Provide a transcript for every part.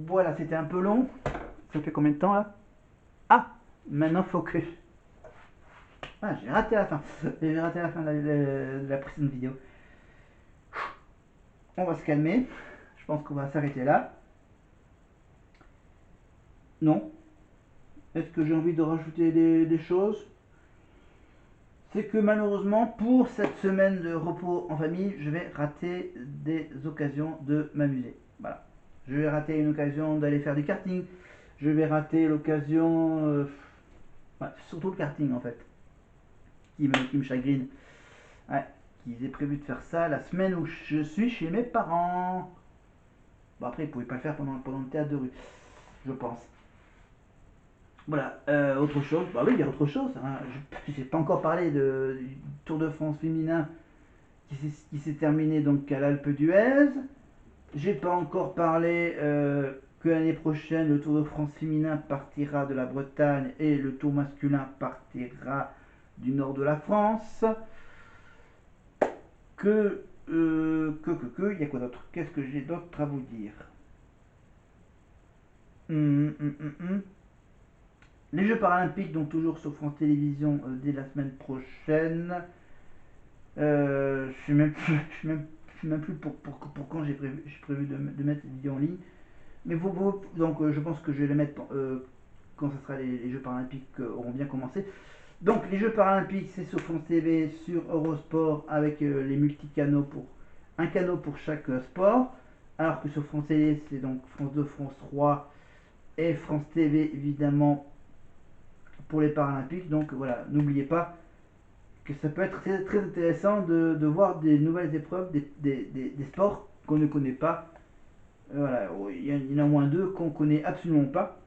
Voilà, c'était un peu long. Ça fait combien de temps là? Ah, maintenant faut que... Ah, j'ai raté la fin. J'ai raté la fin de la précédente vidéo. On va se calmer. Je pense qu'on va s'arrêter là. Non. Est-ce que j'ai envie de rajouter des choses? C'est que malheureusement, pour cette semaine de repos en famille, je vais rater des occasions de m'amuser. Voilà. Je vais rater une occasion d'aller faire du karting. Je vais rater l'occasion... ouais, surtout le karting en fait, qui me chagrine. Ouais, qu'ils aient prévu de faire ça la semaine où je suis chez mes parents. Bon, après, ils ne pouvaient pas le faire pendant le théâtre de rue, je pense. Voilà, autre chose, bah oui, il y a autre chose. Hein. Je n'ai pas encore parlé du Tour de France féminin qui s'est terminé donc à l'Alpe d'Huez. J'ai pas encore parlé que l'année prochaine, le Tour de France féminin partira de la Bretagne et le Tour masculin partira du nord de la France. Il y a quoi d'autre? Qu'est-ce que j'ai d'autre à vous dire? Hum. Les Jeux paralympiques, donc toujours sur France Télévisions dès la semaine prochaine. Je sais même plus, je sais même plus pour quand j'ai prévu de mettre cette vidéo en ligne. Mais donc je pense que je vais les mettre quand ce sera les Jeux paralympiques auront bien commencé. Donc les Jeux paralympiques, c'est sur France TV, sur Eurosport avec les multicanaux pour un canal pour chaque sport. Alors que sur France Télé, c'est donc France 2, France 3 et France TV évidemment pour les Paralympiques. Donc voilà, n'oubliez pas que ça peut être très, très intéressant de voir des nouvelles épreuves, des sports qu'on ne connaît pas. Voilà, il y en a au moins deux qu'on connaît absolument pas.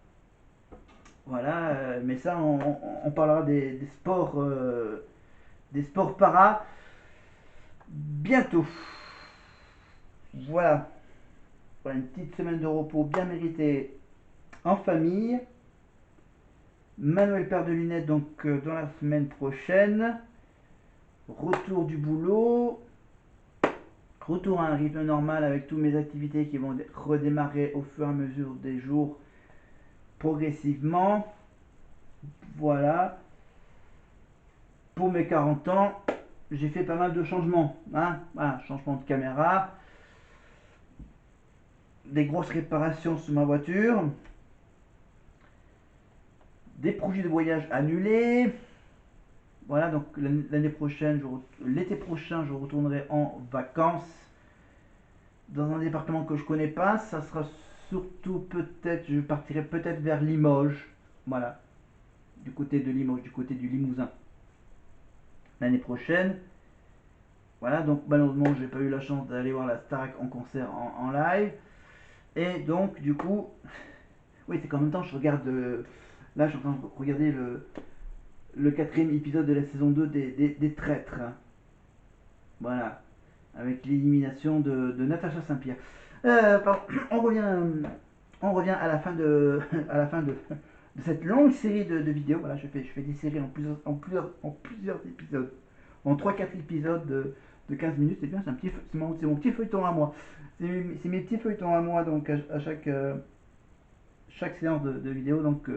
Voilà, mais ça, on parlera des sports para bientôt. Voilà, voilà une petite semaine de repos bien méritée en famille. Manuel Père de Lunettes donc dans la semaine prochaine. Retour du boulot. Retour à un rythme normal avec toutes mes activités qui vont redémarrer au fur et à mesure des jours progressivement. Voilà. Pour mes 40 ans, j'ai fait pas mal de changements. Hein, voilà, changement de caméra, des grosses réparations sur ma voiture, des projets de voyage annulés. Voilà, donc l'année prochaine, l'été prochain, je retournerai en vacances dans un département que je connais pas. Ça sera surtout peut-être, je partirai peut-être vers Limoges. Voilà, du côté de Limoges, du côté du Limousin. L'année prochaine. Voilà, donc malheureusement, j'ai pas eu la chance d'aller voir la Starac en concert en live. Et donc, du coup, oui, c'est qu'en même temps, je regarde. Là, je suis en train de regarder le quatrième épisode de la saison 2 des Traîtres. Voilà, avec l'élimination de Natacha Saint-Pierre. Pardon, on revient à la fin à la fin de cette longue série de vidéos. Voilà, je fais des séries en plusieurs épisodes. En trois quatre épisodes de 15 minutes, c'est bien, c'est mon petit feuilleton à moi. C'est mes petits feuilletons à moi, donc à chaque séance de vidéo, donc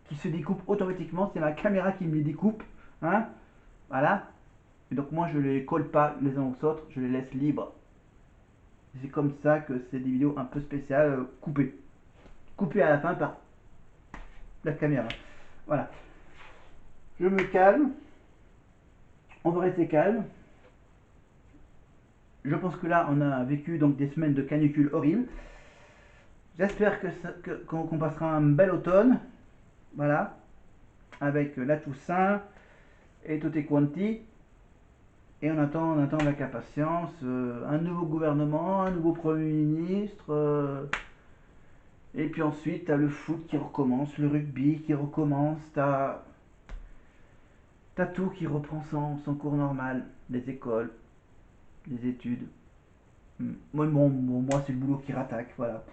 qui se découpe automatiquement. C'est ma caméra qui me les découpe. Hein, voilà. Et donc moi, je les colle pas les uns aux autres, je les laisse libres. C'est comme ça que c'est des vidéos un peu spéciales, coupées. Coupées à la fin par la caméra. Voilà. Je me calme. On va rester calme. Je pense que là, on a vécu donc des semaines de canicule horribles. J'espère qu'on passera un bel automne. Voilà. Avec la Toussaint et tutti quanti. Et on attend avec impatience un nouveau gouvernement, un nouveau Premier ministre. Et puis ensuite, t'as le foot qui recommence, le rugby qui recommence, t'as tout qui reprend son cours normal. Les écoles, les études. Moi c'est le boulot qui rattaque, voilà.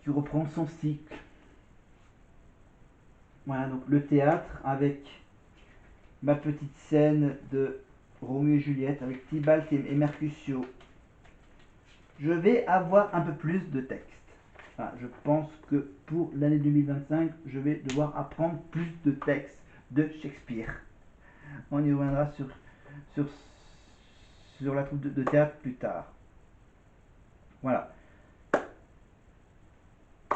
Qui reprend son cycle. Voilà, donc le théâtre avec ma petite scène de Roméo et Juliette avec Tybalt et Mercutio. je vais avoir un peu plus de texte. Voilà, je pense que pour l'année 2025, je vais devoir apprendre plus de textes de Shakespeare. On y reviendra sur, sur la troupe de théâtre plus tard. Voilà.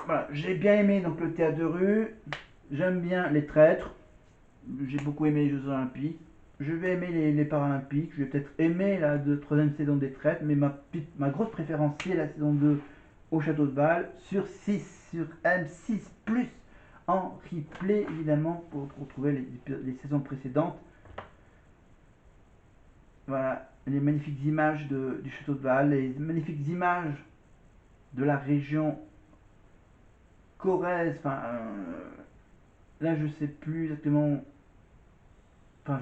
Voilà, j'ai bien aimé donc le théâtre de rue. J'aime bien les traîtres. J'ai beaucoup aimé les Jeux Olympiques. Je vais aimer les Paralympiques. Je vais peut-être aimer la troisième saison des traîtres. Mais ma grosse préférence, c'est la saison 2 au Château de Bâle. Sur 6, sur M6+, en replay évidemment pour retrouver les saisons précédentes. Voilà, les magnifiques images du Château de Bâle, les magnifiques images de la région Corrèze. Enfin, là je sais plus exactement. Enfin,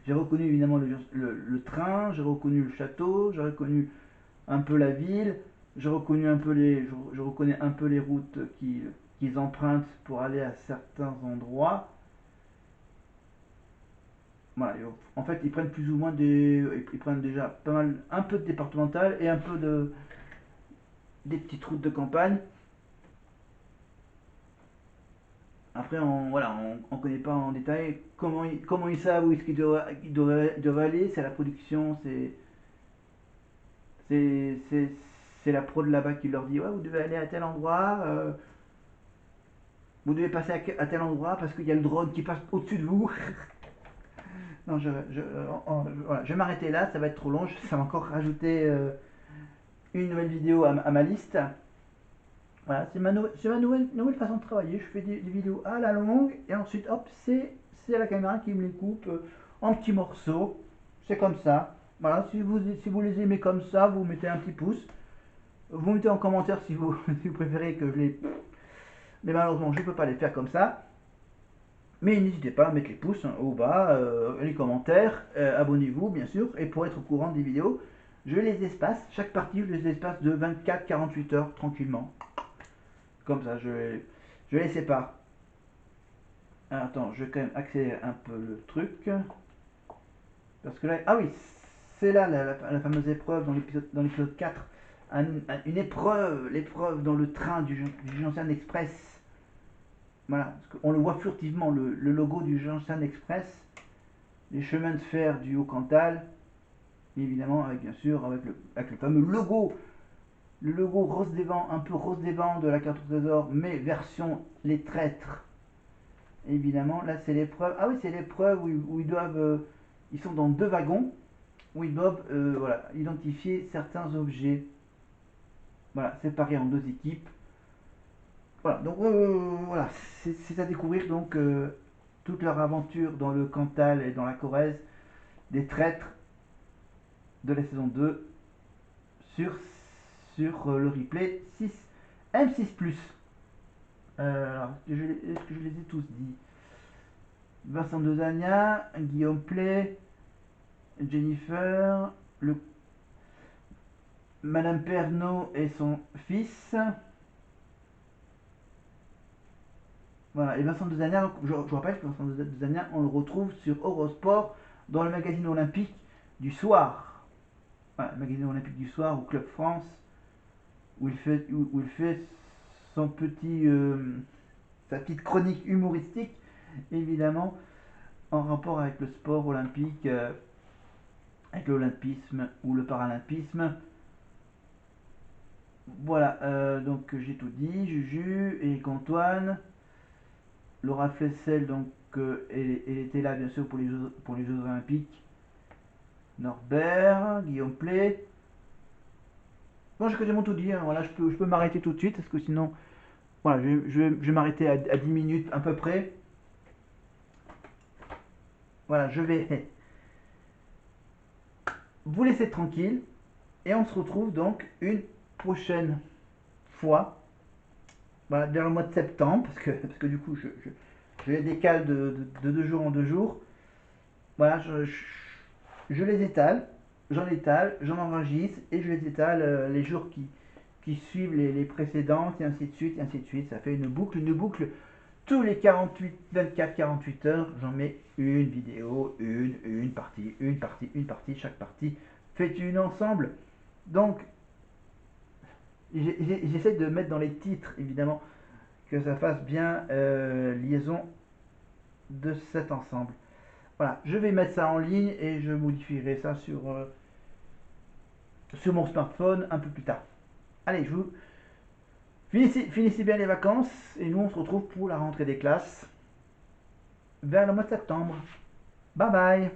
j'ai reconnu évidemment le train, j'ai reconnu le château, j'ai reconnu un peu la ville, j'ai reconnu un peu je reconnais un peu les routes qu'ils empruntent pour aller à certains endroits. Voilà, en fait, ils prennent plus ou moins ils prennent déjà pas mal, un peu de départemental et un peu des petites routes de campagne. Après, on connaît pas en détail comment ils savent où est-ce doivent aller. C'est la production, c'est, c'est, c'est la prod là-bas qui leur dit ouais, vous devez aller à tel endroit, vous devez passer à tel endroit parce qu'il y a le drone qui passe au-dessus de vous. Non, voilà, je vais m'arrêter là, ça va être trop long. Ça va encore rajouter une nouvelle vidéo à ma liste. Voilà, c'est ma nouvelle façon de travailler. Je fais des vidéos à la longue et ensuite, hop, c'est la caméra qui me les coupe en petits morceaux. C'est comme ça. Voilà, si vous les aimez comme ça, vous mettez un petit pouce. Vous mettez en commentaire si vous, si vous préférez que je les. Mais malheureusement, je ne peux pas les faire comme ça. Mais n'hésitez pas à mettre les pouces au bas, les commentaires, abonnez-vous bien sûr. Et pour être au courant des vidéos, je les espace. Chaque partie, je les espace de 24-48 heures tranquillement. Comme ça, je les sépare. Alors, attends, je vais quand même accélérer un peu le truc. Parce que là, ah oui, c'est là la fameuse épreuve dans l'épisode 4. Une épreuve, l'épreuve dans le train du Janssen Express. Voilà, parce qu'on le voit furtivement, le logo du Janssen Express. Les chemins de fer du Haut-Cantal. Évidemment, bien sûr, avec le fameux logo. Le logo rose des vents, un peu rose des vents de la carte au trésor, mais version les traîtres. Évidemment, là c'est l'épreuve. Ah oui, c'est l'épreuve où ils doivent. Ils sont dans deux wagons où ils doivent voilà, identifier certains objets. Voilà, séparés en deux équipes. Voilà, donc voilà, c'est à découvrir donc toute leur aventure dans le Cantal et dans la Corrèze des traîtres de la saison 2 sur, sur le replay 6 M6+. Alors, est-ce que je les ai tous dit? Vincent Dezania, Guillaume Play, Jennifer, Madame Pernaud et son fils. Voilà, et Vincent Dezania, donc, je rappelle que Vincent Dezania, on le retrouve sur Eurosport dans le magazine olympique du soir. Voilà, le magazine olympique du soir au Club France, où il fait son sa petite chronique humoristique, évidemment, en rapport avec le sport olympique, avec l'olympisme ou le paralympisme. Voilà, donc j'ai tout dit. Juju, Eric Antoine, Laura Flessel, donc elle était là bien sûr pour les Jeux Olympiques. Norbert, Guillaume Play. Bon, j'ai quasiment tout dit, hein. Voilà, je peux m'arrêter tout de suite parce que sinon, voilà, je vais m'arrêter à 10 minutes à peu près. Voilà, je vais vous laisser tranquille et on se retrouve donc une prochaine fois. Voilà, vers le mois de septembre parce que du coup, je les décale de 2 jours en 2 jours. Voilà, je les étale, j'en enregistre et je les étale les jours qui suivent les précédentes et ainsi de suite, et ainsi de suite. Ça fait une boucle. Tous les 24-48 heures, j'en mets une vidéo, une partie, chaque partie fait une ensemble. Donc, J'essaie de mettre dans les titres, évidemment, que ça fasse bien liaison de cet ensemble. Voilà, je vais mettre ça en ligne et je modifierai ça sur mon smartphone un peu plus tard. Allez, je vous finissez bien les vacances et nous on se retrouve pour la rentrée des classes vers le mois de septembre. Bye bye.